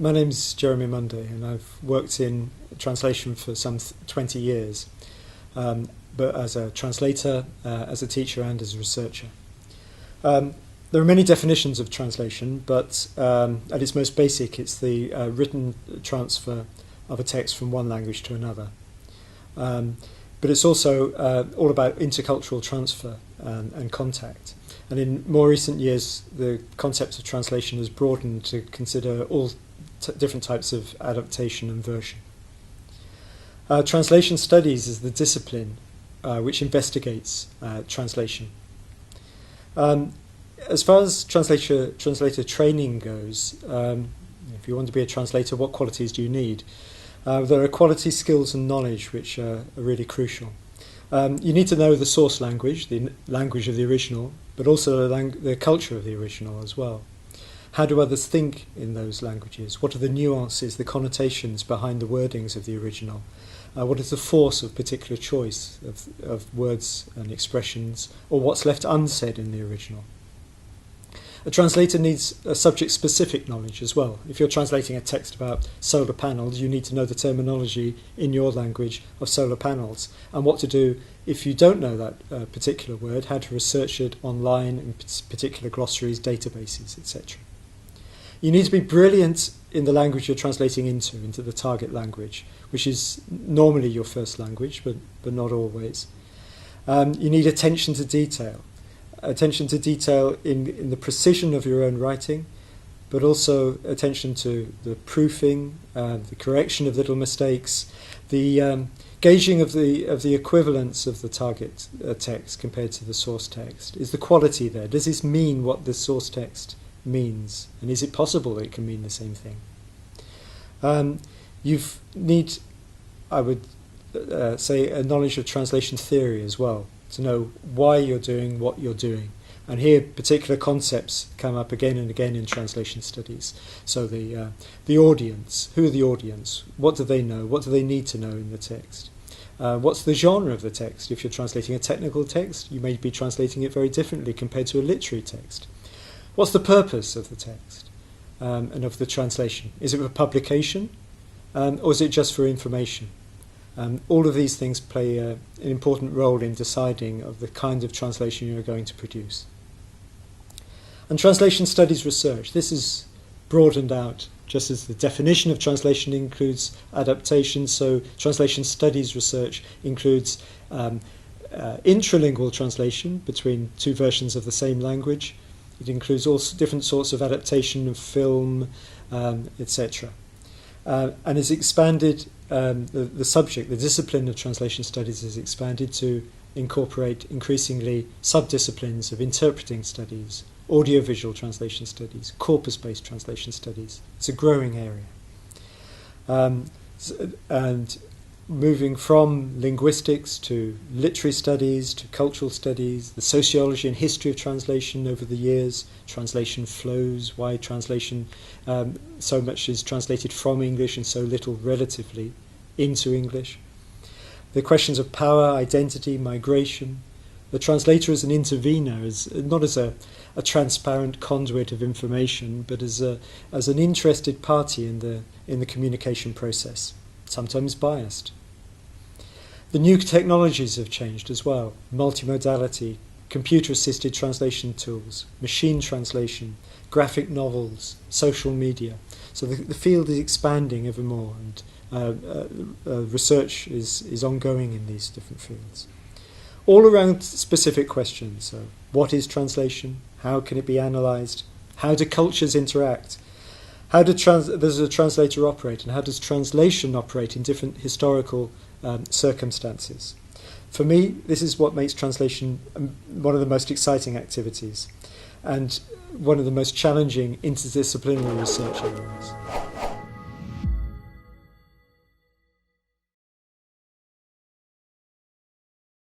My name's Jérémie and I've worked in translation for some 20 years, but as a translator, as a teacher and as a researcher. There are many definitions of translation, but at its most basic, it's the written transfer of a text from one language to another. But it's also all about intercultural transfer and contact. And in more recent years, the concept of translation has broadened to consider all different types of adaptation and version. Translation studies is the discipline which investigates translation. As far as translator training goes, if you want to be a translator, what qualities do you need? There are quality, skills and knowledge which are really crucial. You need to know the source language, the language of the original, but also the culture of the original as well. How do others think in those languages? What are the nuances, the connotations behind the wordings of the original? What is the force of particular choice of words and expressions, or what's left unsaid in the original? A translator needs a subject-specific knowledge as well. If you're translating a text about solar panels, you need to know the terminology in your language of solar panels and what to do if you don't know that particular word, how to research it online in particular glossaries, databases, etc. You need to be brilliant in the language you're translating into the target language, which is normally your first language, but not always. You need attention to detail. Attention to detail in the precision of your own writing, but also attention to the proofing, the correction of little mistakes, the gauging of the equivalence of the target text compared to the source text. Is the quality there? Does this mean what the source text means? And is it possible that it can mean the same thing? You need, I would say, a knowledge of translation theory as well, to know why you're doing what you're doing. And here particular concepts come up again and again in translation studies. So the audience, who are the audience? What do they know? What do they need to know in the text? What's the genre of the text? If you're translating a technical text, you may be translating it very differently compared to a literary text. What's the purpose of the text and of the translation? Is it for publication or is it just for information? All of these things play an important role in deciding of the kind of translation you're going to produce. And translation studies research. This is broadened out just as the definition of translation includes adaptation, so translation studies research includes intralingual translation between two versions of the same language. It includes all different sorts of adaptation of film, etc. And is expanded, the subject, the discipline of translation studies is expanded to incorporate increasingly subdisciplines of interpreting studies, audiovisual translation studies, corpus-based translation studies. It's a growing area. And moving from linguistics to literary studies, to cultural studies, the sociology and history of translation over the years, translation flows, why translation so much is translated from English and so little relatively into English. The questions of power, identity, migration. The translator as an intervener, not as a transparent conduit of information, but as an interested party in the communication process, sometimes biased. The new technologies have changed as well. Multimodality, computer-assisted translation tools, machine translation, graphic novels, social media. So the field is expanding ever more, and research is ongoing in these different fields. All around specific questions. So what is translation? How can it be analysed? How do cultures interact? How does a translator operate? And how does translation operate in different historical circumstances? For me, this is what makes translation one of the most exciting activities and one of the most challenging interdisciplinary research areas.